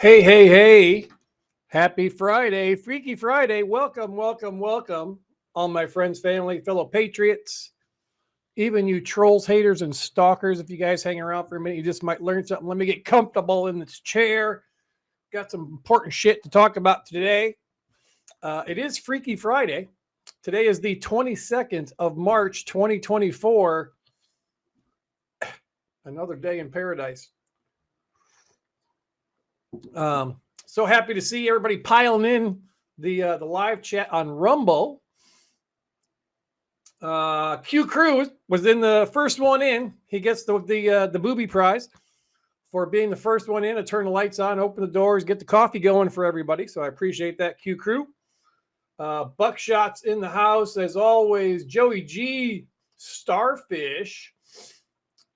Hey, hey, hey. Happy Friday, Freaky Friday. Welcome, welcome, welcome, all my friends, family, fellow patriots, even you trolls, haters, and stalkers. If you guys hang around for a minute, you just might learn something. Let me get comfortable in this chair. Got some important shit to talk about today. It is Freaky Friday. Today is the 22nd of March, 2024. Another day in paradise. So happy to see everybody piling in the live chat on Rumble. Q Crew was in the first one in. He gets the booby prize for being the first one in to turn the lights on, open the doors, get the coffee going for everybody. So I appreciate that, Q Crew. Buckshot's in the house as always. Joey G, Starfish,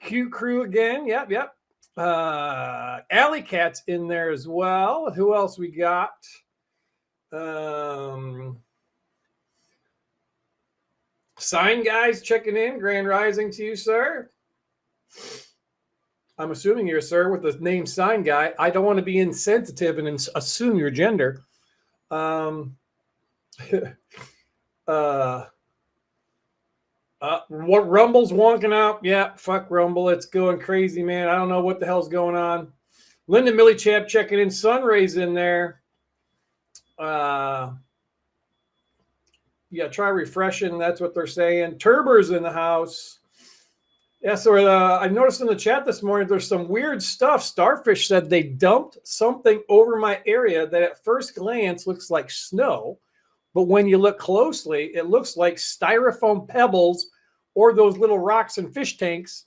Q Crew again. Yep. Alley Cat's in there as well. Who else we got? Sign guys checking in. Grand rising to you, sir. I'm assuming you're a sir with the name Sign Guy. I don't want to be insensitive and assume your gender. What Rumble's wonking out? Yeah, fuck Rumble. It's going crazy, man. I don't know what the hell's going on. Linda Millichap checking in. Sunray's in there. Yeah, try refreshing. That's what they're saying. Turber's in the house. Yeah, so I noticed in the chat this morning there's some weird stuff. Starfish said they dumped something over my area that at first glance looks like snow, but when you look closely, it looks like styrofoam pebbles or those little rocks in fish tanks.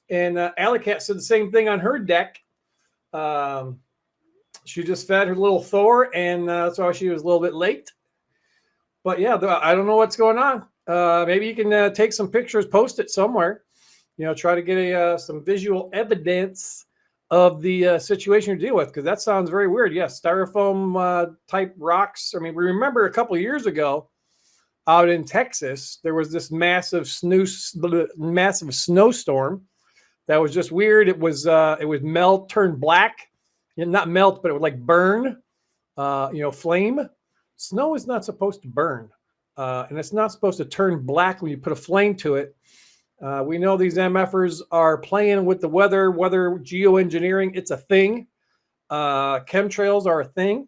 And Alley Cat said the same thing on her deck. She just fed her little Thor, and so she was a little bit late. But yeah, I don't know what's going on. Maybe you can take some pictures, post it somewhere. You know, try to get some visual evidence of the situation you're dealing with, because that sounds very weird. Yes, styrofoam type rocks. I mean, we remember a couple of years ago out in Texas, there was this massive snowstorm that was just weird. It was melt, turn black, not melt, but it would like burn, flame. Snow is not supposed to burn, and it's not supposed to turn black when you put a flame to it. We know these MFers are playing with the weather geoengineering. It's a thing. Chemtrails are a thing.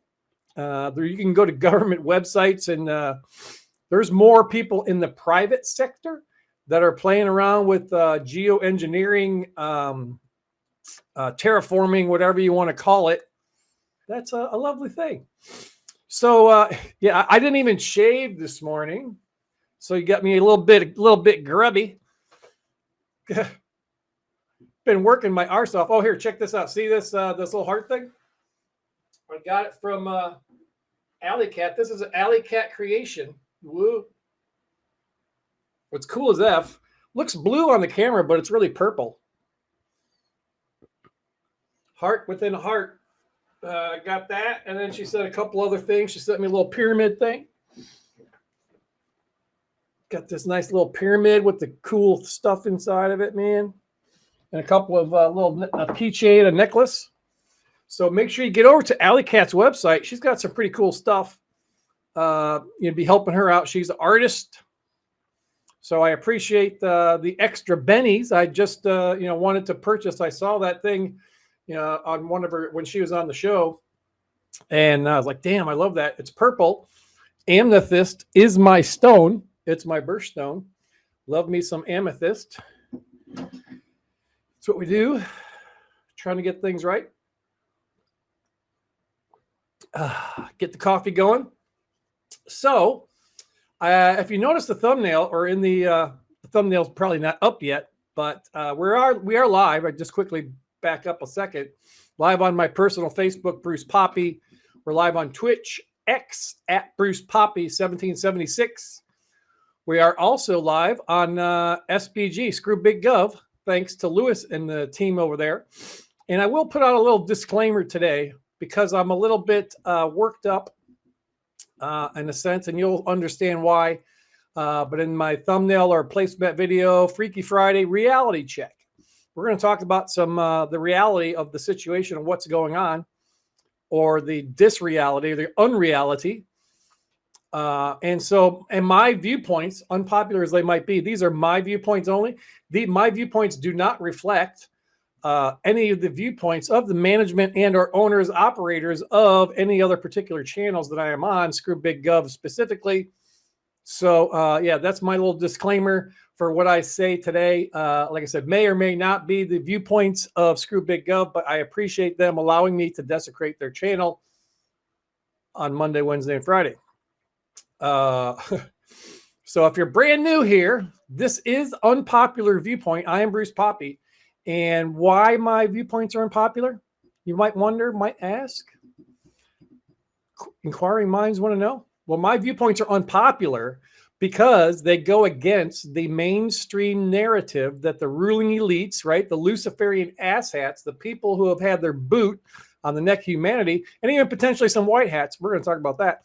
You can go to government websites, and there's more people in the private sector that are playing around with geoengineering, terraforming, whatever you want to call it. That's a lovely thing. So yeah, I didn't even shave this morning, so you got me a little bit grubby. Been working my arse off. Oh, here, check this out. See this little heart thing? I got it from Alley Cat. This is an Alley Cat creation. Woo! What's cool is F. Looks blue on the camera, but it's really purple. Heart within a heart. I got that, and then she said a couple other things. She sent me a little pyramid thing. Got this nice little pyramid with the cool stuff inside of it, man. And a couple of a keychain, a necklace. So make sure you get over to Alley Cat's website. She's got some pretty cool stuff. You'd be helping her out. She's an artist. So I appreciate the extra bennies. I just wanted to purchase. I saw that thing, on one of her when she was on the show, and I was like, damn, I love that. It's purple. Amethyst is my stone. It's my birthstone. Love me some amethyst. That's what we do. Trying to get things right. Get the coffee going. So, if you notice the thumbnail, or in the thumbnail's probably not up yet, but we are live. I just quickly back up a second. Live on my personal Facebook, Bruce Poppy. We're live on Twitch, X at Bruce Poppy 1776. We are also live on SBG, Screw Big Gov, thanks to Lewis and the team over there. And I will put out a little disclaimer today because I'm a little bit worked up in a sense, and you'll understand why. But in my thumbnail or placement video, Freaky Friday reality check. We're going to talk about some the reality of the situation and what's going on. or the disreality or the unreality. And my viewpoints, unpopular as they might be, these are my viewpoints only. My viewpoints do not reflect any of the viewpoints of the management and or owners, operators of any other particular channels that I am on, Screw Big Gov specifically. So yeah, that's my little disclaimer for what I say today. Like I said, may or may not be the viewpoints of Screw Big Gov, but I appreciate them allowing me to desecrate their channel on Monday, Wednesday, and Friday. So if you're brand new here, this is Unpopular Viewpoint. I am Bruce Poppy. And why my viewpoints are unpopular, you might wonder, might ask. Inquiring minds want to know. Well, my viewpoints are unpopular because they go against the mainstream narrative that the ruling elites, right, the Luciferian asshats, the people who have had their boot on the neck of humanity, and even potentially some white hats, we're going to talk about that,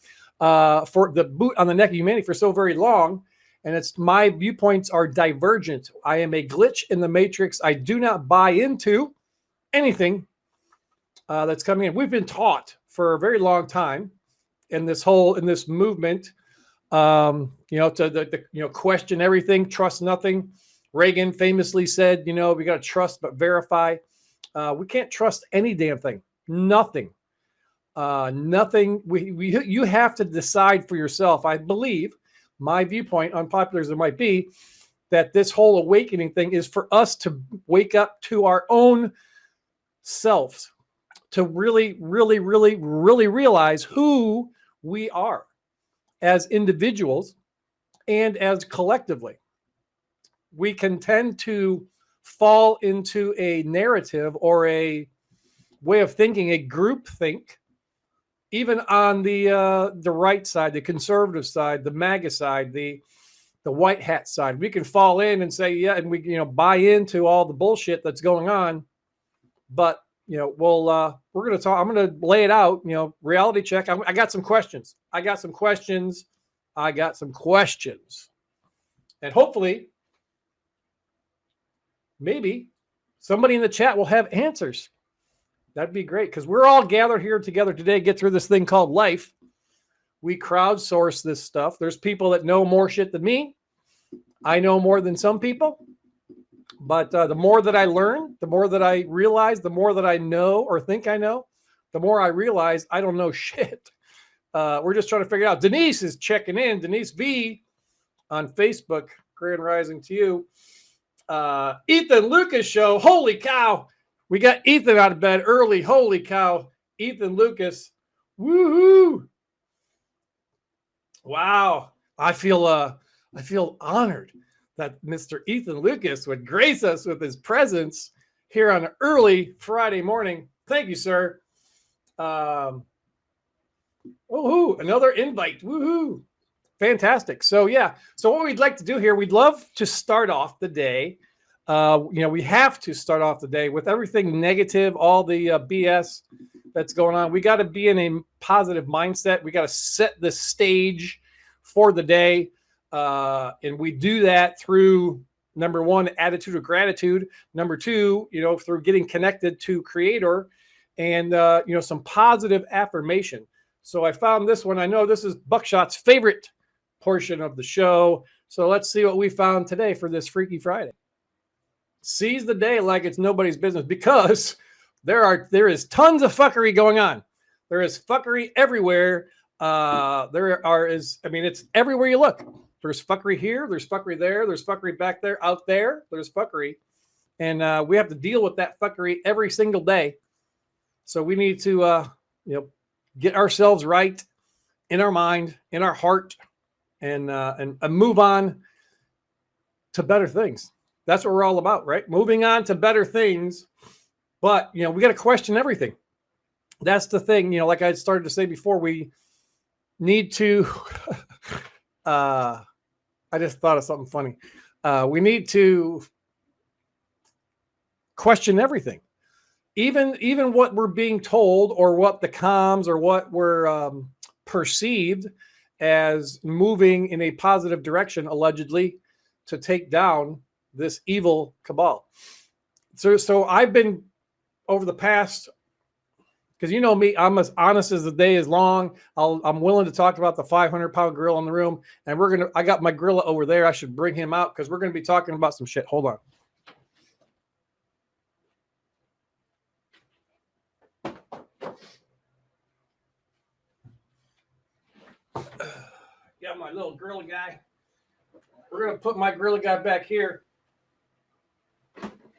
for the boot on the neck of humanity for so very long. And it's my viewpoints are divergent. I am a glitch in the matrix. I do not buy into anything that's coming in. We've been taught for a very long time in this movement, to question everything, trust nothing. Reagan famously said, we got to trust but verify. We can't trust any damn thing. Nothing. Nothing. You have to decide for yourself. I believe my viewpoint, unpopular as it might be, that this whole awakening thing is for us to wake up to our own selves, to really, really, really, really realize who we are as individuals and as collectively. We can tend to fall into a narrative or a way of thinking, a group think, even on the right side, the conservative side, the MAGA side, the white hat side. We can fall in and say, yeah, and we buy into all the bullshit that's going on. But we're going to talk. I'm going to lay it out. Reality check. I got some questions. And hopefully, maybe somebody in the chat will have answers. That'd be great, because we're all gathered here together today to get through this thing called life. We crowdsource this stuff. There's people that know more shit than me. I know more than some people. But the more that I learn, the more that I realize, the more that I know or think I know, the more I realize I don't know shit. We're just trying to figure it out. Denise is checking in. Denise V on Facebook. Grand rising to you. Ethan Lucas show. Holy cow. We got Ethan out of bed early. Holy cow. Ethan Lucas. Woohoo. Wow. I feel honored that Mr. Ethan Lucas would grace us with his presence here on an early Friday morning. Thank you, sir. Woohoo. Another invite. Woohoo. Fantastic. So yeah. So what we'd like to do here, we'd love to start off the day. We have to start off the day with everything negative, all the BS that's going on. We got to be in a positive mindset. We got to set the stage for the day. And we do that through, number one, attitude of gratitude. Number two, through getting connected to Creator and, some positive affirmation. So I found this one. I know this is Buckshot's favorite portion of the show. So let's see what we found today for this Freaky Friday. Seize the day like it's nobody's business, because there is tons of fuckery going on. There is fuckery everywhere. It's everywhere you look. There's fuckery here. There's fuckery there. There's fuckery back there, out there. There's fuckery. And we have to deal with that fuckery every single day. So we need to, get ourselves right in our mind, in our heart, and move on to better things. That's what we're all about, right? Moving on to better things. But, we got to question everything. That's the thing. Like I started to say before, we need to, I just thought of something funny. We need to question everything. Even what we're being told, or what the comms, or what we're perceived as moving in a positive direction, allegedly, to take down this evil cabal. So I've been, over the past, because you know me, I'm as honest as the day is long. I'm willing to talk about the 500-pound gorilla in the room, and I got my gorilla over there. I should bring him out because we're gonna be talking about some shit. Hold on. Got my little gorilla guy. We're gonna put my gorilla guy back here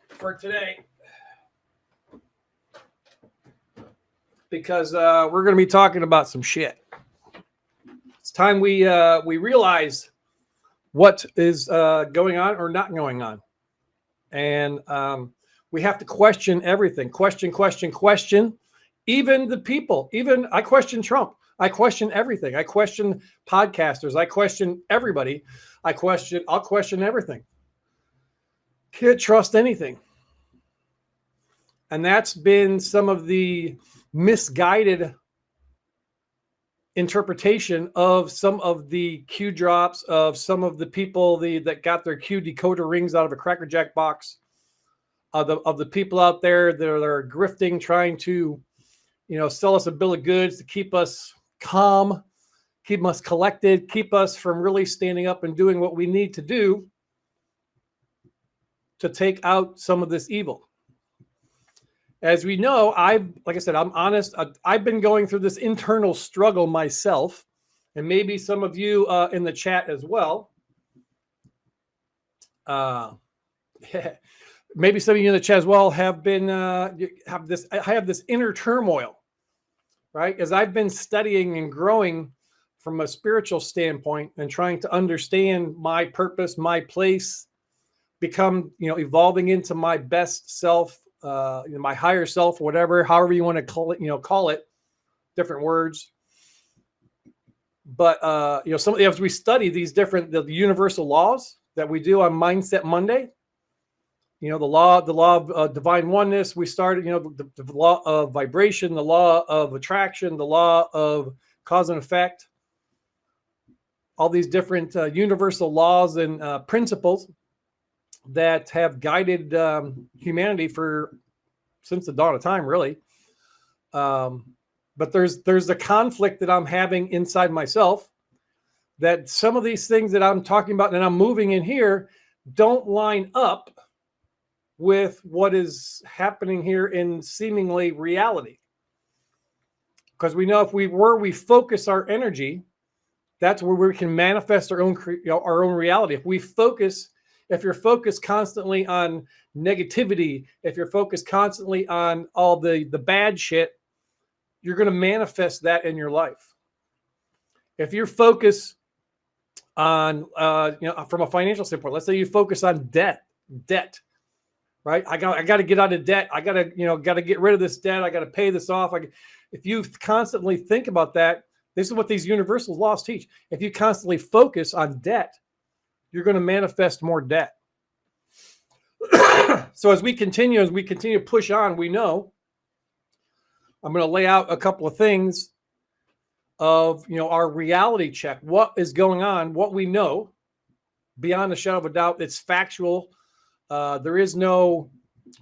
for today because we're going to be talking about some shit. It's time we realize what is going on or not going on, and we have to question everything. Question. Even the people. Even I question Trump. I question everything. I question podcasters. I question everybody. I'll question everything. Can't trust anything. And that's been some of the misguided interpretation of some of the Q drops of some of the people that got their Q decoder rings out of a Cracker Jack box, of the people out there that are grifting, trying to, sell us a bill of goods to keep us calm, keep us collected, keep us from really standing up and doing what we need to do to take out some of this evil. As we know, like I said, I'm honest. I've been going through this internal struggle myself, and maybe some of you in the chat as well. Maybe some of you in the chat as well have been have this inner turmoil, right? As I've been studying and growing from a spiritual standpoint and trying to understand my purpose, my place, become, evolving into my best self, my higher self, whatever, however you want to call it, different words. But, as we study these the universal laws that we do on Mindset Monday, the law of divine oneness, we started, the law of vibration, the law of attraction, the law of cause and effect, all these different universal laws and principles that have guided humanity since the dawn of time, really. But there's a conflict that I'm having inside myself, that some of these things that I'm talking about and I'm moving in here don't line up with what is happening here in seemingly reality. Because we know if we focus our energy, that's where we can manifest our own reality. If you're focused constantly on negativity, if you're focused constantly on all the bad shit, you're going to manifest that in your life. If you're focused on, from a financial standpoint, let's say you focus on debt, right? I got to get out of debt. I got to get rid of this debt. I got to pay this off. If you constantly think about that, this is what these universal laws teach. If you constantly focus on debt, you're going to manifest more debt. So as we continue to push on, we know I'm going to lay out a couple of things of, our reality check. What is going on? What we know beyond a shadow of a doubt. It's factual. There is no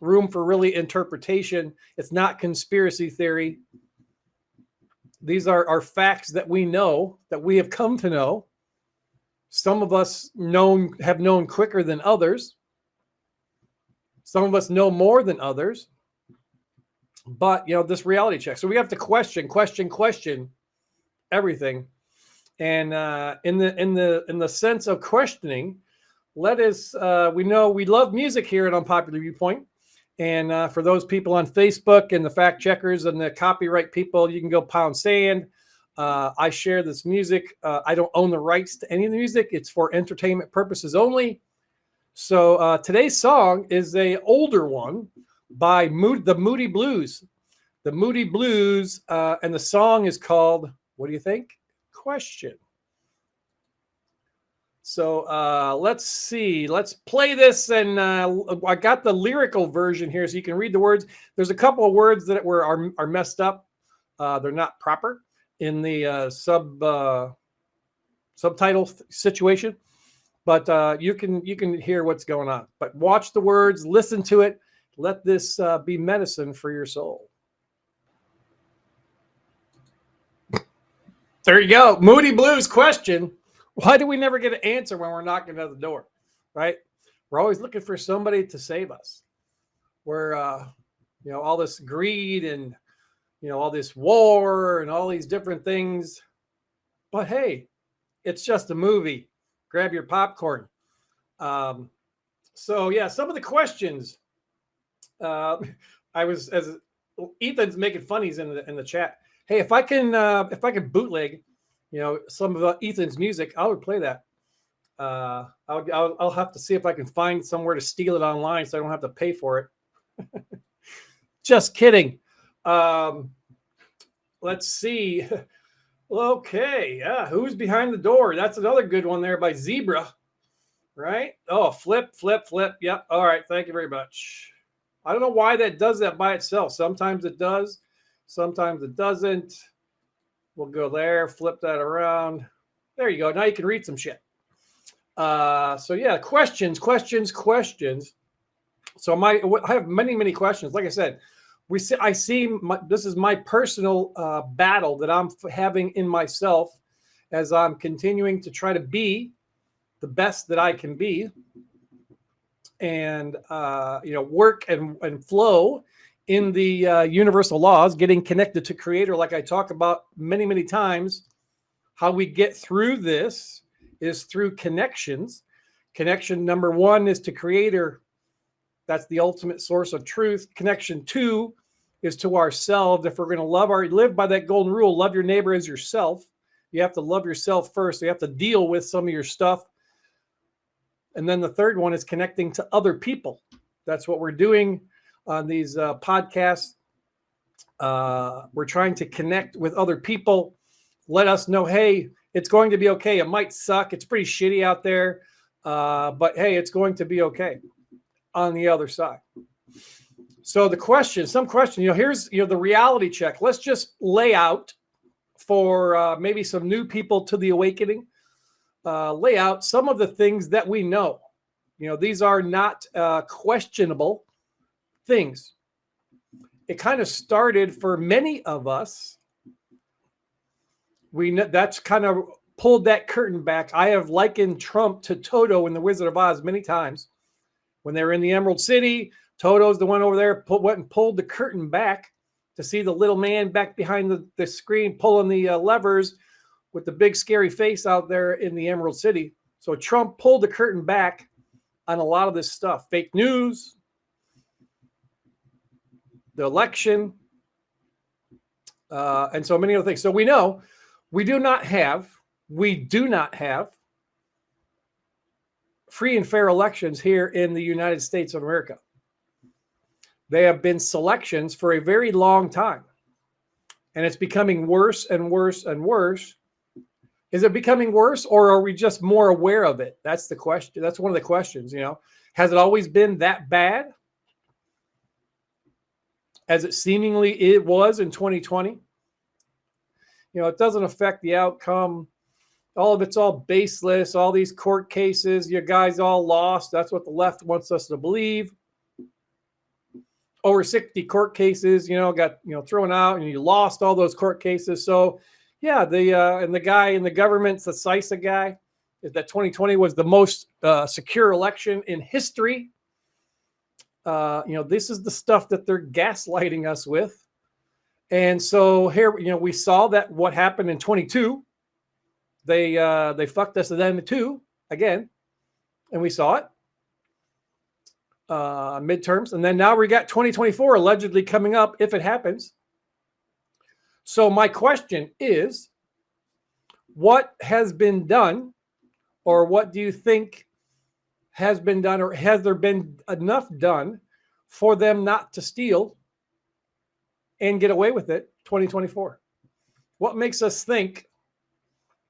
room for really interpretation. It's not conspiracy theory. These are facts that we know, that we have come to know. Some of us have known quicker than others. Some of us know more than others. But, this reality check. So we have to question everything. And in the sense of questioning, let us, we know we love music here at Unpopular Viewpoint. And for those people on Facebook and the fact checkers and the copyright people, you can go pound sand. I share this music. I don't own the rights to any of the music. It's for entertainment purposes only. So today's song is a older one by the Moody Blues. The Moody Blues, and the song is called, what do you think? Question. So let's see. Let's play this, and I got the lyrical version here, so you can read the words. There's a couple of words that are messed up. They're not proper in the subtitle situation, but you can hear what's going on. But watch the words, listen to it. Let this be medicine for your soul. There you go. Moody Blues question. Why do we never get an answer when we're knocking at the door? Right? We're always looking for somebody to save us. We're, all this greed and, all this war and all these different things. But hey, it's just a movie. Grab your popcorn. So yeah, some of the questions. As Ethan's making funnies in the chat. Hey, if I can bootleg, some of Ethan's music, I would play that. I'll have to see if I can find somewhere to steal it online so I don't have to pay for it. Just kidding. Let's see. Okay, yeah. Who's behind the door? That's another good one there by Zebra, right? Oh, flip. Yep. All right. Thank you very much. I don't know why that does that by itself. Sometimes it does. Sometimes it doesn't. We'll go there. Flip that around. There you go. Now you can read some shit. So yeah, questions. So I have many questions. Like I said, this is my personal battle that I'm having in myself as I'm continuing to try to be the best that I can be, and work and flow in the universal laws, getting connected to Creator, like I talk about many times. How we get through this is through connections. Connection number one is to Creator. That's the ultimate source of truth. Connection two is to ourselves. If we're going to live by that golden rule, love your neighbor as yourself. You have to love yourself first. You have to deal with some of your stuff. And then the third one is connecting to other people. That's what we're doing on these podcasts. We're trying to connect with other people. Let us know, hey, it's going to be okay. It might suck. It's pretty shitty out there. But hey, it's going to be okay on the other side. So some question, here's, the reality check. Let's just lay out for maybe some new people to the awakening, lay out some of the things that we know. These are not questionable things. It kind of started for many of us. That's kind of pulled that curtain back. I have likened Trump to Toto in The Wizard of Oz many times. When they were in the Emerald City, Toto's the one over there went and pulled the curtain back to see the little man back behind the screen pulling the levers with the big scary face out there in the Emerald City. So Trump pulled the curtain back on a lot of this stuff. Fake news, the election, and so many other things. So we know we do not have free and fair elections here in the United States of America. They have been selections for a very long time, and it's becoming worse and worse and worse. Is it becoming worse, or are we just more aware of it? That's the question. That's one of the questions, Has it always been that bad as it seemingly was in 2020? It doesn't affect the outcome. All of it's all baseless. All these court cases, you guys all lost. That's what the left wants us to believe. Over 60 court cases, got thrown out, and you lost all those court cases. So, yeah, and the guy in the government's the CISA guy. That 2020 was the most secure election in history. This is the stuff that they're gaslighting us with. And so here, we saw that what happened in 22. They fucked us then too again, and we saw it. Midterms, and then now we got 2024 allegedly coming up if it happens. So my question is, what has been done, or what do you think has been done, or has there been enough done for them not to steal and get away with it 2024? What makes us think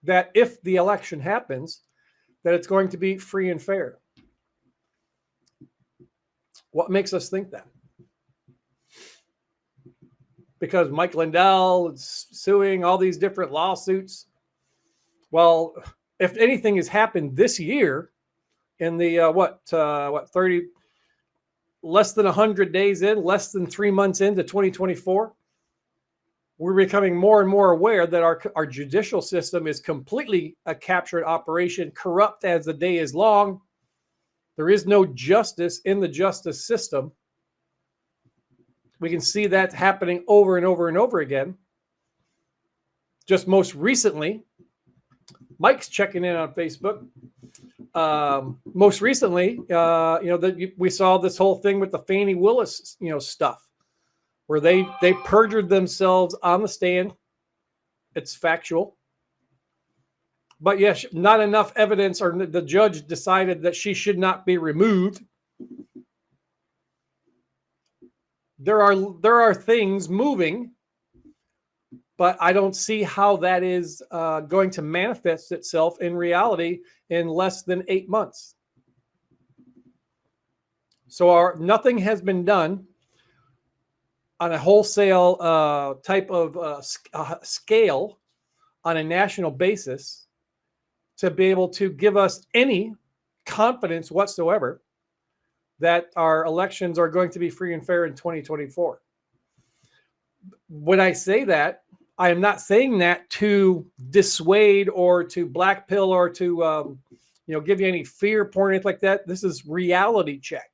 that if the election happens, that it's going to be free and fair? What makes us think that? Because Mike Lindell is suing, all these different lawsuits. Well, if anything has happened this year, in the 30, less than 100 days in, less than 3 months into 2024, we're becoming more and more aware that our judicial system is completely a captured operation, corrupt as the day is long. There is no justice in the justice system. We can see that happening over and over and over again. Just most recently, Mike's checking in on Facebook. Most recently, we saw this whole thing with the Fannie Willis, stuff, where they perjured themselves on the stand. It's factual. But yes, not enough evidence, or the judge decided that she should not be removed. There are things moving, but I don't see how that is going to manifest itself in reality in less than 8 months. So nothing has been done on a wholesale type of scale on a national basis to be able to give us any confidence whatsoever that our elections are going to be free and fair in 2024. When I say that, I am not saying that to dissuade or to blackpill or to give you any fear porn or anything like that. This is reality check.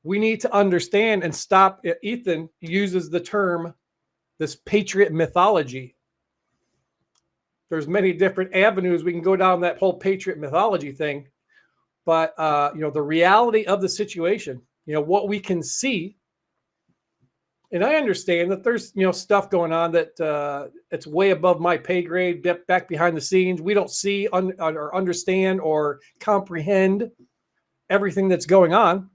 We need to understand and stop. Ethan uses the term, this patriot mythology. There's many different avenues we can go down that whole patriot mythology thing. But, the reality of the situation, what we can see. And I understand that there's, stuff going on that it's way above my pay grade, back behind the scenes. We don't see or understand or comprehend everything that's going on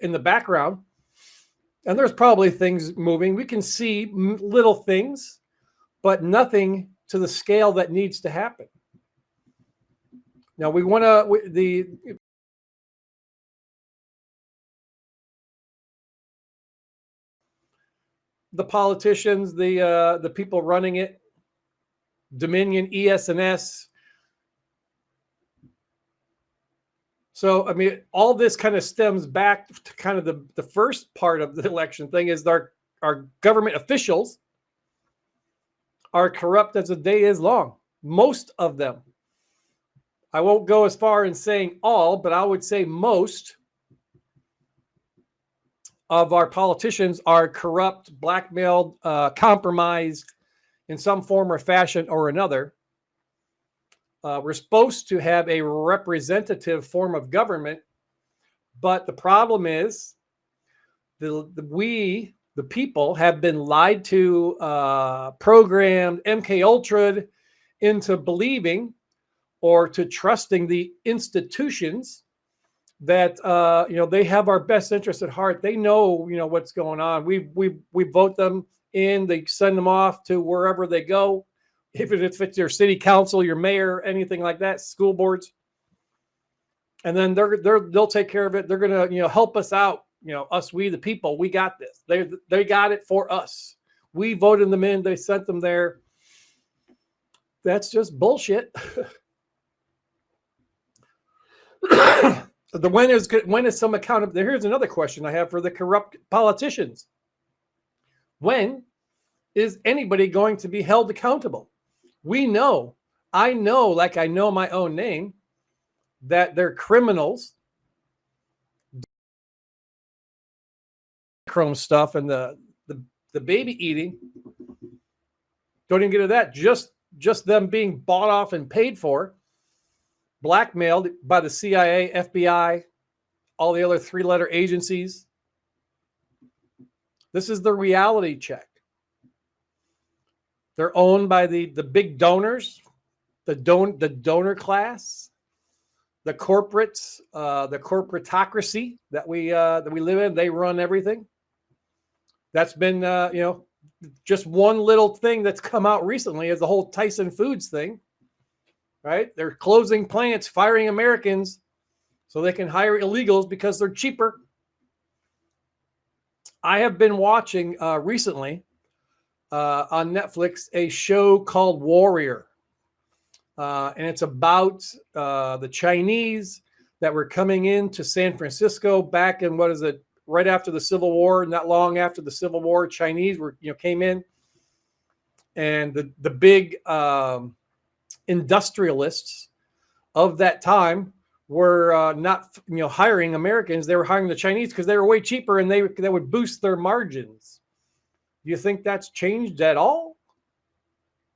in the background. And there's probably things moving. We can see little things, but nothing to the scale that needs to happen. Now we want to the politicians, the people running it, Dominion, ES&S. So, I mean, all this kind of stems back to kind of the first part of the election thing is our government officials are corrupt as the day is long. Most of them. I won't go as far in saying all, but I would say most of our politicians are corrupt, blackmailed, compromised in some form or fashion or another. We're supposed to have a representative form of government, but the problem is we, the people, have been lied to, programmed, MK Ultra'd into believing or to trusting the institutions that they have our best interest at heart. They know what's going on. We vote them in. They send them off to wherever they go, if it's your city council, your mayor, anything like that, school boards, and then they'll take care of it. They're gonna help us out. Us, we the people, we got this. They got it for us. We voted them in. They sent them there. That's just bullshit. When is some accountability? Here's another question I have for the corrupt politicians. When is anybody going to be held accountable? I know, like I know my own name, that they're criminals. Chrome stuff and the baby eating. Don't even get to that. Just them being bought off and paid for. Blackmailed by the CIA, FBI, all the other three-letter agencies. This is the reality check. They're owned by the big donors, the donor class, the corporates, the corporatocracy that we live in. They run everything. That's been just one little thing that's come out recently is the whole Tyson Foods thing. Right? They're closing plants, firing Americans so they can hire illegals because they're cheaper. I have been watching recently on Netflix a show called Warrior. And it's about the Chinese that were coming into San Francisco back in, right after the Civil War, not long after the Civil War, Chinese were, came in, and the big industrialists of that time were not, hiring Americans. They were hiring the Chinese because they were way cheaper and they would boost their margins. Do you think that's changed at all?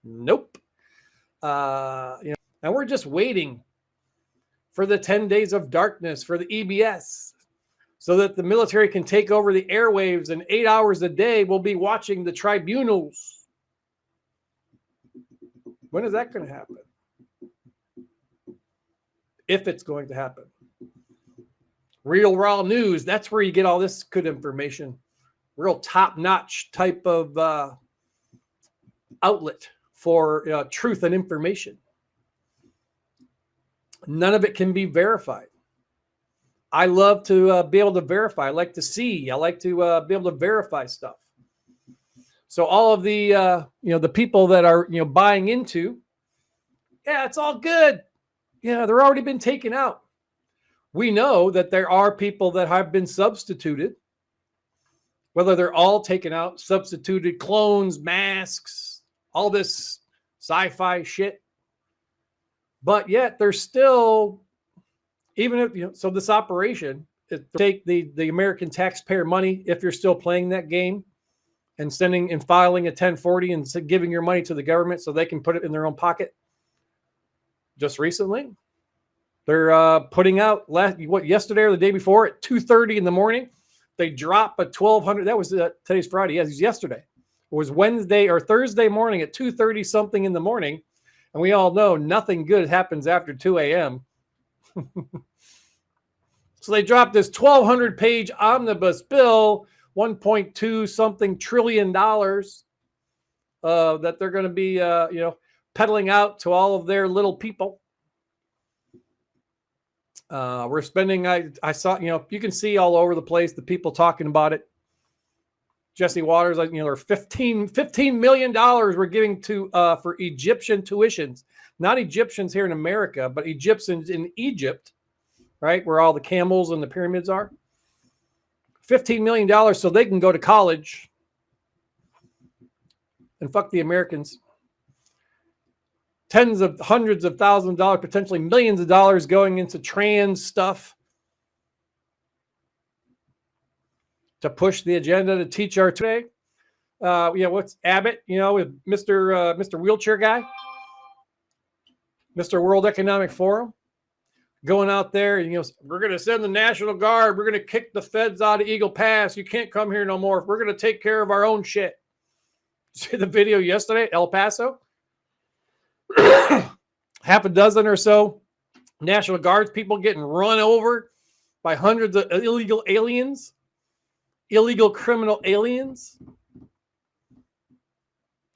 Nope. And we're just waiting for the 10 days of darkness, for the EBS, so that the military can take over the airwaves, and 8 hours a day we'll be watching the tribunals. When is that going to happen? If it's going to happen. Real raw news, that's where you get all this good information. Real top-notch type of outlet for truth and information. None of it can be verified. I love to be able to verify. I like to see. I like to be able to verify stuff. So all of the the people that are buying into, yeah, it's all good. Yeah, they're already been taken out. We know that there are people that have been substituted. Whether they're all taken out, substituted, clones, masks, all this sci-fi shit. But yet there's still, even if, so this operation, take the American taxpayer money, if you're still playing that game, and sending and filing a 1040 and giving your money to the government so they can put it in their own pocket. Just recently, they're putting out yesterday or the day before at 2:30 in the morning. They drop a 1,200. That was today's Friday. Yes, it was yesterday. It was Wednesday or Thursday morning at 2:30 something in the morning. And we all know nothing good happens after 2 a.m. So they dropped this 1,200 page omnibus bill, 1.2 something trillion dollars that they're going to be, peddling out to all of their little people. We're spending, I saw, you can see all over the place, the people talking about it. Jesse Waters, there are $15 million we're giving to for Egyptian tuitions, not Egyptians here in America, but Egyptians in Egypt, right, where all the camels and the pyramids are. $15 million so they can go to college and fuck the Americans. Tens of hundreds of thousands of dollars, potentially millions of dollars going into trans stuff to push the agenda to teach our today. What's Abbott, with Mr. Wheelchair Guy, Mr. World Economic Forum, going out there and, we're going to send the National Guard. We're going to kick the feds out of Eagle Pass. You can't come here no more. We're going to take care of our own shit. See the video yesterday, El Paso? Half a dozen or so National Guards people getting run over by hundreds of illegal aliens, illegal criminal aliens.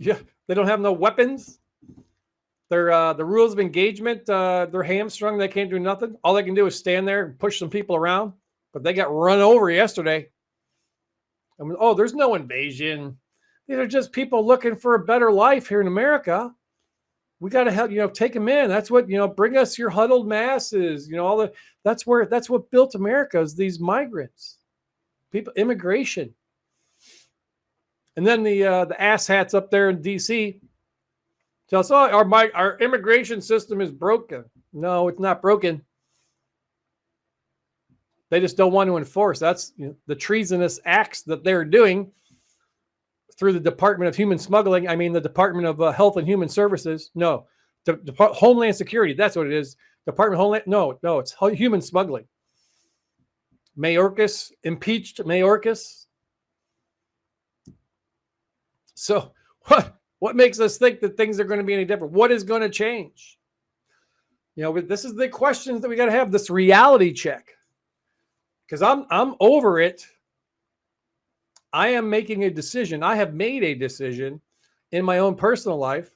Yeah, they don't have no weapons. They're the rules of engagement, they're hamstrung. They can't do nothing. All they can do is stand there and push some people around. But they got run over yesterday. There's no invasion. These are just people looking for a better life here in America. We got to help, take them in. That's what, bring us your huddled masses, that's what built America, is these migrants, people, immigration. And then the asshats up there in DC tell us, our immigration system is broken. No, it's not broken. They just don't want to enforce. That's the treasonous acts that they're doing through the Department of Human Smuggling. I mean, the Department of Health and Human Services. No, Homeland Security. That's what it is. Department of Homeland. No, it's human smuggling. Mayorkas, impeached Mayorkas. So what makes us think that things are going to be any different? What is going to change? This is the questions that we got to have, this reality check. Because I'm over it. I am making a decision. I have made a decision in my own personal life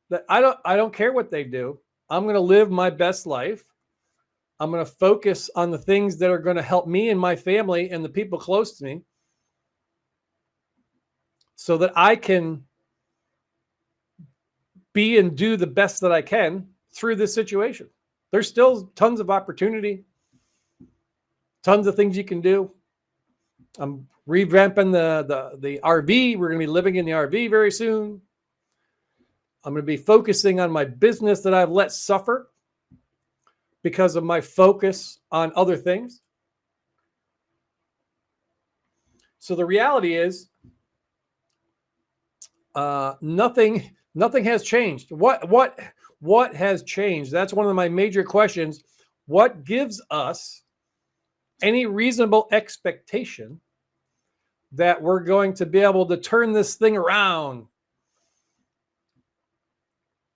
that I don't care what they do. I'm going to live my best life. I'm going to focus on the things that are going to help me and my family and the people close to me, so that I can be and do the best that I can through this situation. There's still tons of opportunity, tons of things you can do. I'm revamping the RV. We're going to be living in the RV very soon. I'm going to be focusing on my business that I've let suffer because of my focus on other things. So the reality is, nothing has changed. What has changed? That's one of my major questions. What gives us any reasonable expectation that we're going to be able to turn this thing around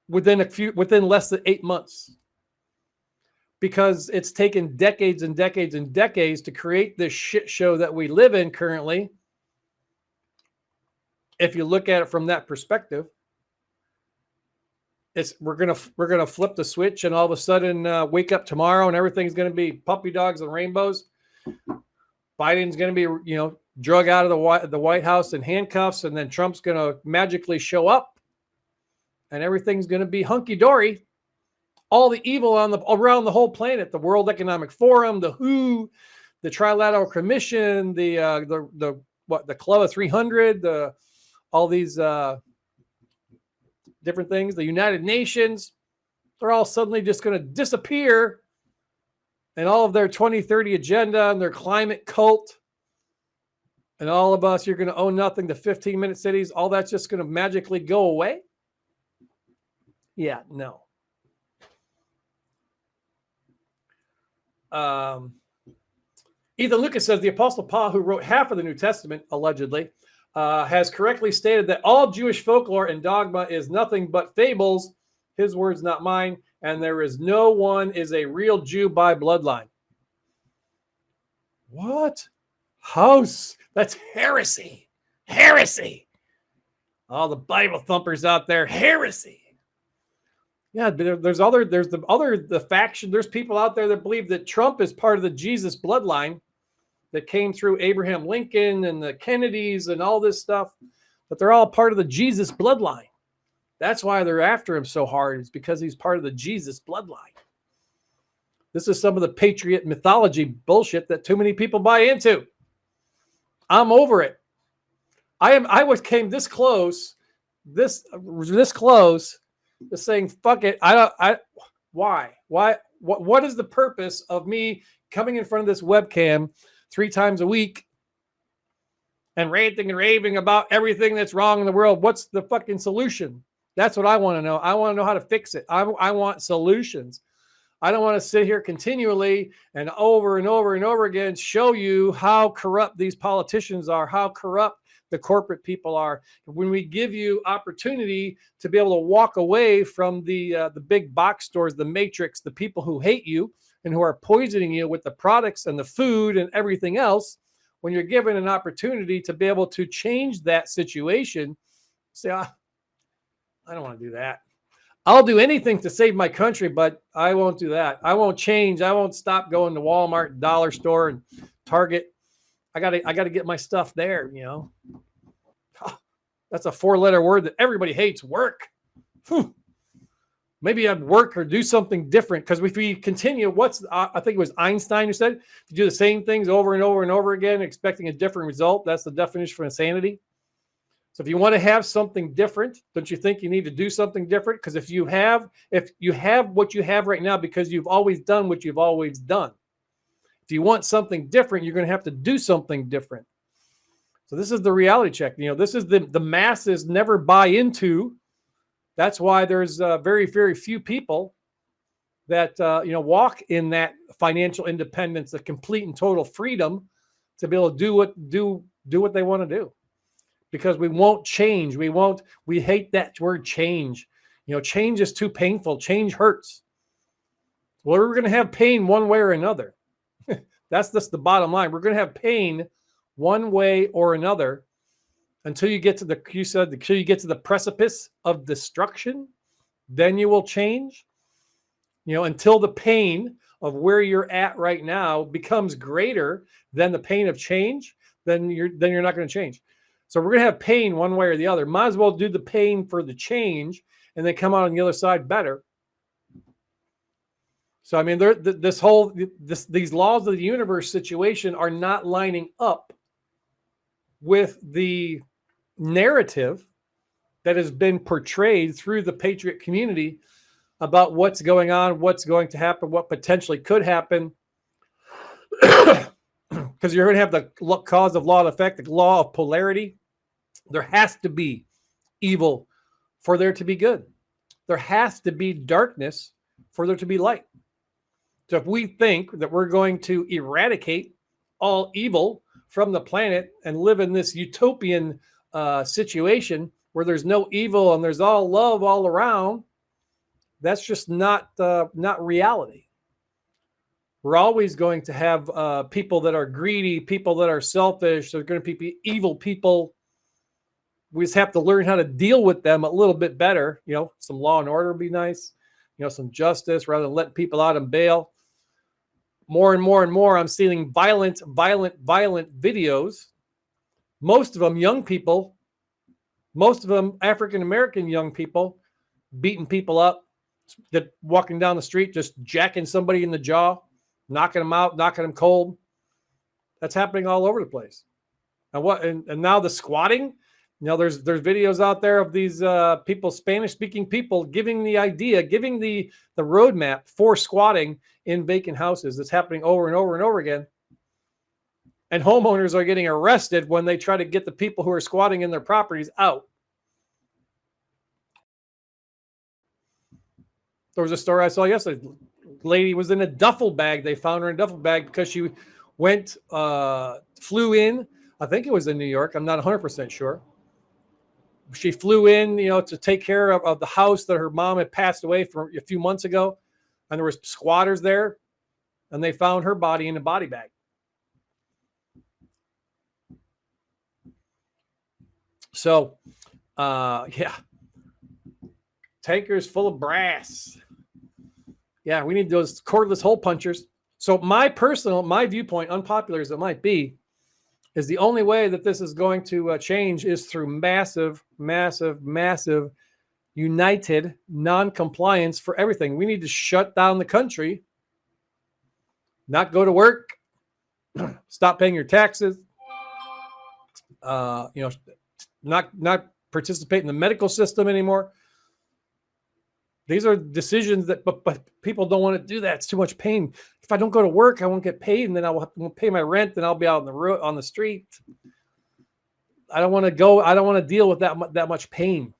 within less than 8 months? Because it's taken decades and decades and decades to create this shit show that we live in currently. If you look at it from that perspective, we're gonna flip the switch and all of a sudden wake up tomorrow and everything's gonna be puppy dogs and rainbows. Biden's gonna be drug out of the White House in handcuffs, and then Trump's gonna magically show up, and everything's gonna be hunky dory. All the evil around the whole planet, the World Economic Forum, the WHO, the Trilateral Commission, the Club of 300, all these different things, the United Nations, they're all suddenly just going to disappear, and all of their 2030 agenda and their climate cult, and all of us, you're going to own nothing, the 15-minute cities, all that's just going to magically go away? Yeah, no. Ethan Lucas says the Apostle Paul, who wrote half of the New Testament, allegedly, has correctly stated that all Jewish folklore and dogma is nothing but fables. His words, not mine. And there is no one is a real Jew by bloodline. What? House? That's heresy. Heresy. All the Bible thumpers out there, heresy. Yeah, there's the faction. There's people out there that believe that Trump is part of the Jesus bloodline that came through Abraham Lincoln and the Kennedys and all this stuff, but they're all part of the Jesus bloodline. That's why they're after him so hard. It's because he's part of the Jesus bloodline. This is some of the patriot mythology bullshit that too many people buy into. I'm over it. Came this close, this close to saying, fuck it. Why? What is the purpose of me coming in front of this webcam 3 times a week and ranting and raving about everything that's wrong in the world? What's the fucking solution? That's what I want to know. I want to know how to fix it. I want solutions. I don't want to sit here continually and over and over and over again show you how corrupt these politicians are, how corrupt the corporate people are. When we give you opportunity to be able to walk away from the big box stores, the matrix, the people who hate you and who are poisoning you with the products and the food and everything else, when you're given an opportunity to be able to change that situation, say, I don't want to do that. I'll do anything to save my country, but I won't do that. I won't change. I won't stop going to Walmart, Dollar Store, and Target. I gotta get my stuff there, That's a 4-letter word that everybody hates, work. Maybe I'd work or do something different, because if we continue, I think it was Einstein who said, if you do the same things over and over and over again, expecting a different result, that's the definition for insanity. So if you want to have something different, don't you think you need to do something different? Because if you have what you have right now because you've always done what you've always done. If you want something different, you're going to have to do something different. So this is the reality check. This is the masses never buy into. That's why there's very, very few people that walk in that financial independence, the complete and total freedom to be able to do what they want to do. Because we won't change. We hate that word change. Change is too painful. Change hurts. Well, we're going to have pain one way or another. That's just the bottom line. We're going to have pain one way or another until you get to the precipice of destruction. Then you will change. Until the pain of where you're at right now becomes greater than the pain of change, then you're not going to change. So we're going to have pain one way or the other. Might as well do the pain for the change and then come out on the other side better. So, I mean, these laws of the universe situation are not lining up with the narrative that has been portrayed through the patriot community about what's going on, what's going to happen, what potentially could happen. Because you're going to have the cause of law and effect, the law of polarity. There has to be evil for there to be good. There has to be darkness for there to be light. So if we think that we're going to eradicate all evil from the planet and live in this utopian situation where there's no evil and there's all love all around, that's just not reality. We're always going to have people that are greedy, people that are selfish. There's going to be evil people. We just have to learn how to deal with them a little bit better. You know, some law and order would be nice. You know, some justice rather than letting people out on bail. More and more and more, I'm seeing violent videos. Most of them young people. Most of them African-American young people beating people up, that walking down the street, just jacking somebody in the jaw, knocking them out, knocking them cold. That's happening all over the place. And now the squatting. You know, there's videos out there of these people, Spanish-speaking people, giving the roadmap for squatting in vacant houses. It's happening over and over and over again. And homeowners are getting arrested when they try to get the people who are squatting in their properties out. There was a story I saw yesterday. Lady was in a duffel bag. They found her in a duffel bag because she flew in. I think it was in New York. I'm not 100% sure. She flew in, you know, to take care of the house that her mom had passed away from a few months ago. And there was squatters there. And they found her body in a body bag. So, yeah. Tankers full of brass. Yeah, we need those cordless hole punchers. So my viewpoint, unpopular as it might be, is the only way that this is going to change is through massive united non-compliance for everything. We need to shut down the country, not go to work, stop paying your taxes, not participate in the medical system anymore. These are decisions that, but people don't want to do that. It's too much pain. If I don't go to work, I won't get paid, and then I won't pay my rent, and I'll be out on the street. I don't want to go. I don't want to deal with that much pain.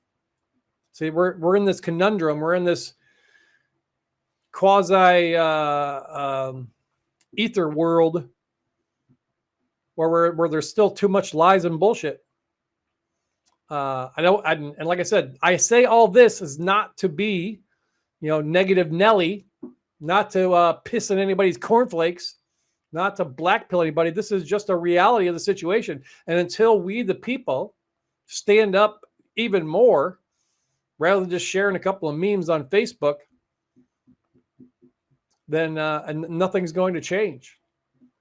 See, we're in this conundrum. We're in this quasi ether world where there's still too much lies and bullshit. And like I said, I say all this is not to be, negative Nelly, not to piss in anybody's cornflakes, not to blackpill anybody. This is just a reality of the situation. And until we, the people, stand up even more, rather than just sharing a couple of memes on Facebook, then and nothing's going to change.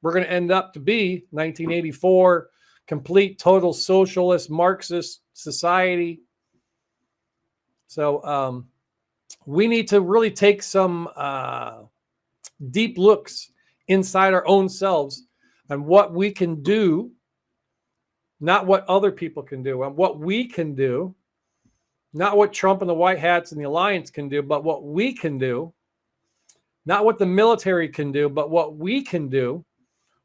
We're going to end up to be 1984, complete, total socialist, Marxist society. So we need to really take some deep looks inside our own selves and what we can do, not what other people can do, and what we can do, not what Trump and the White Hats and the Alliance can do, but what we can do, not what the military can do, but what we can do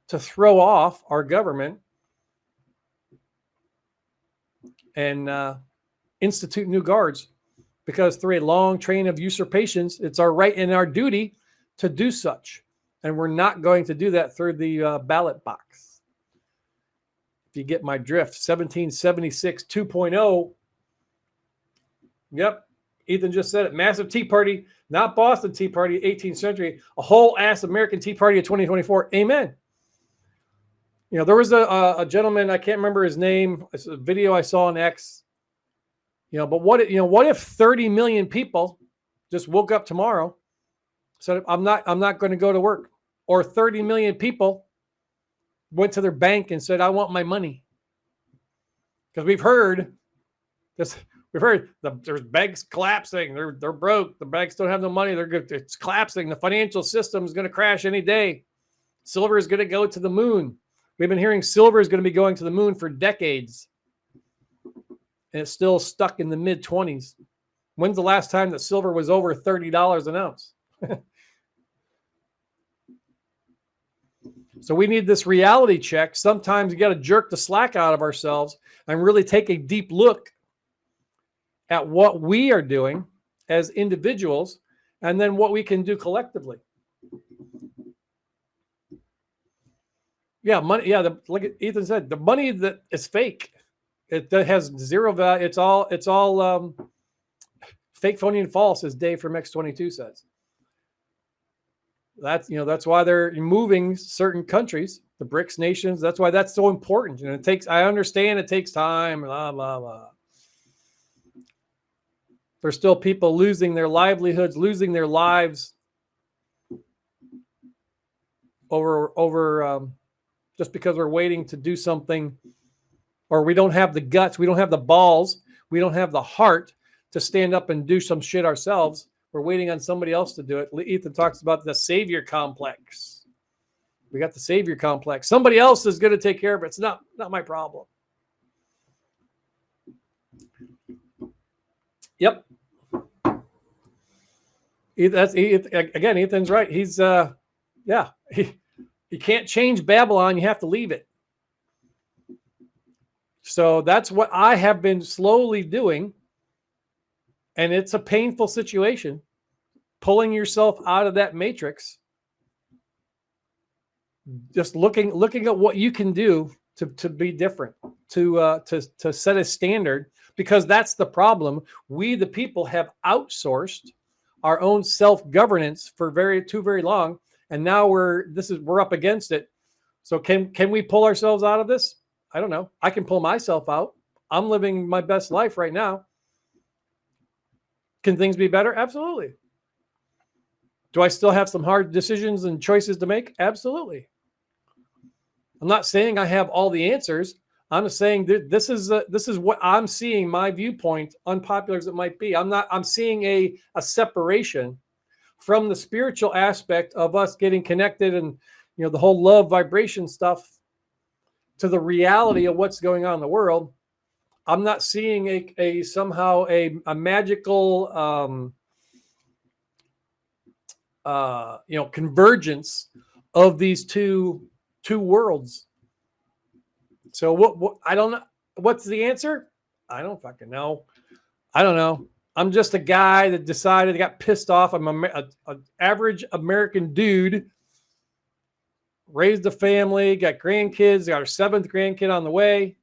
to throw off our government and institute new guards, because through a long train of usurpations, it's our right and our duty to do such. And we're not going to do that through the ballot box. If you get my drift, 1776 2.0. Yep. Ethan just said it. Massive Tea Party, not Boston Tea Party, 18th century, a whole ass American Tea Party of 2024. Amen. There was a gentleman, I can't remember his name. It's a video I saw on X. But what if 30 million people just woke up tomorrow, said, I'm not going to go to work, or 30 million people went to their bank and said, I want my money. Because we've heard this. We've heard there's banks collapsing. They're broke. The banks don't have no money. It's collapsing. The financial system is going to crash any day. Silver is going to go to the moon. We've been hearing silver is going to be going to the moon for decades, and it's still stuck in the mid-20s. When's the last time that silver was over $30 an ounce? So we need this reality check. Sometimes you got to jerk the slack out of ourselves and really take a deep look at what we are doing as individuals and then what we can do collectively. Yeah, money. Yeah, like Ethan said, the money that is fake. It has zero value. It's all fake, phony, and false, as Dave from X22 says. That's why they're moving certain countries, the BRICS nations. That's why that's so important. I understand it takes time, blah, blah, blah. There's still people losing their livelihoods, losing their lives over just because we're waiting to do something, or we don't have the guts, we don't have the balls, we don't have the heart to stand up and do some shit ourselves. We're waiting on somebody else to do it. Ethan talks about the savior complex. We got the savior complex. Somebody else is going to take care of it. It's not my problem. Yep. Ethan's right. He's you can't change Babylon. You have to leave it. So that's what I have been slowly doing. And it's a painful situation, pulling yourself out of that matrix. Just looking at what you can do to be different, to set a standard, because that's the problem. We, the people, have outsourced our own self-governance for too very long, and now we're up against it. So can we pull ourselves out of this? I don't know. I can pull myself out. I'm living my best life right now. Can things be better? Absolutely. Do I still have some hard decisions and choices to make? Absolutely. I'm not saying I have all the answers. I'm just saying that this is what I'm seeing, my viewpoint, unpopular as it might be. I'm seeing a separation from the spiritual aspect of us getting connected and the whole love vibration stuff to the reality of what's going on in the world. I'm not seeing somehow a magical convergence of these two worlds. So what I don't know. What's the answer? I don't fucking know. I don't know. I'm just a guy that decided, got pissed off. I'm an average American dude, raised a family, got grandkids, got our 7th grandkid on the way.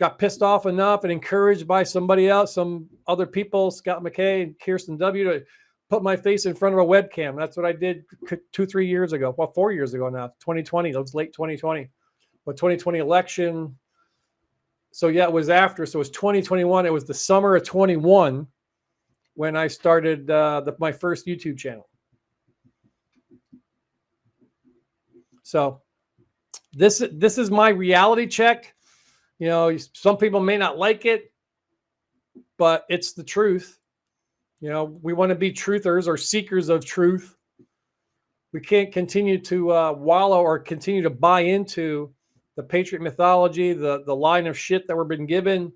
Got pissed off enough and encouraged by somebody else, some other people, Scott McKay and Kirsten W., to put my face in front of a webcam. That's what I did 2-3 years ago. Well, 4 years ago now, 2020. That was late 2020. But 2020 election. So yeah, it was after. So it was 2021. It was the summer of 21 when I started my first YouTube channel. So this is my reality check. Some people may not like it, but it's the truth. We want to be truthers or seekers of truth. We can't continue to wallow or continue to buy into the patriot mythology, the line of shit that we've been given.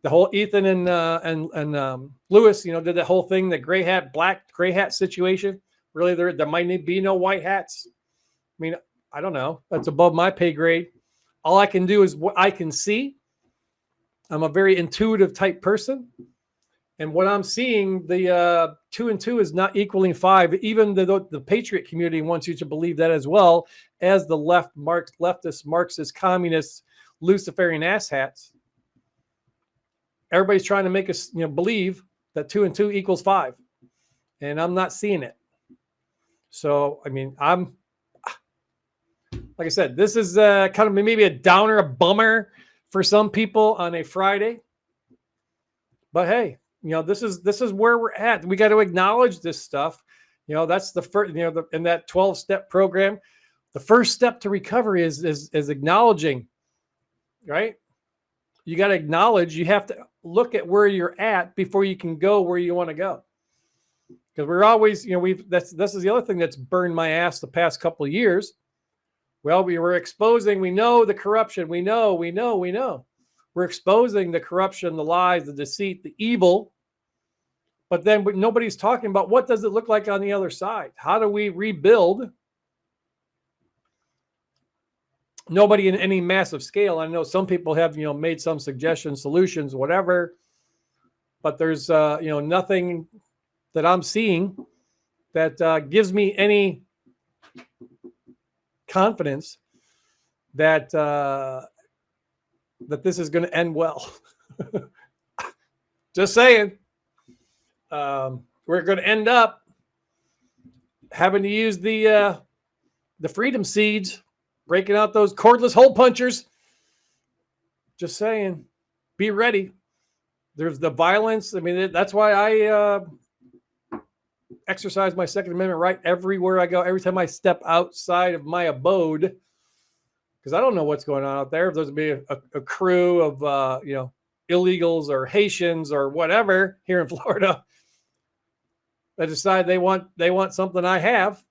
The whole Ethan and Lewis, did that whole thing, the gray hat situation. Really, there might be no white hats. I mean, I don't know. That's above my pay grade. All I can do is what I can see. I'm a very intuitive type person. And what I'm seeing, the 2 and 2 is not equaling 5. Even the patriot community wants you to believe that, as well as the leftist, Marxist, communist, Luciferian asshats. Everybody's trying to make us believe that 2 and 2 equals 5. And I'm not seeing it. So, I mean, like I said, this is kind of maybe a downer, a bummer for some people on a Friday. But hey, this is where we're at. We got to acknowledge this stuff. That's the first, in that 12-step program, the first step to recovery is acknowledging, right? You got to acknowledge, you have to look at where you're at before you can go where you want to go. Because we're always, this is the other thing that's burned my ass the past couple of years. Well, we were exposing, we know the corruption. We know. We're exposing the corruption, the lies, the deceit, the evil. But then nobody's talking about what does it look like on the other side? How do we rebuild? Nobody in any massive scale. I know some people have, made some suggestions, solutions, whatever. But there's, nothing that I'm seeing that gives me any confidence that that this is going to end well. Just saying. We're going to end up having to use the freedom seeds, breaking out those cordless hole punchers. Just saying, be ready. There's the violence. I mean, that's why I exercise my Second Amendment right everywhere I go, every time I step outside of my abode, because I don't know what's going on out there. If there's going to be a crew of, illegals or Haitians or whatever here in Florida that decide they want something I have,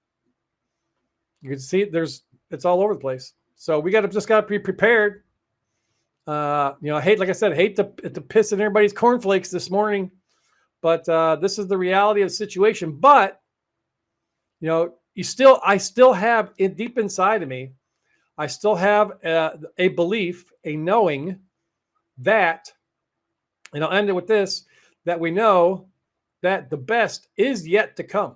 you can see it's all over the place. So we just got to be prepared. I hate to piss in everybody's cornflakes this morning, but this is the reality of the situation. But I still have it deep inside of me. I still have a belief, a knowing that, and I'll end it with this, that we know that the best is yet to come.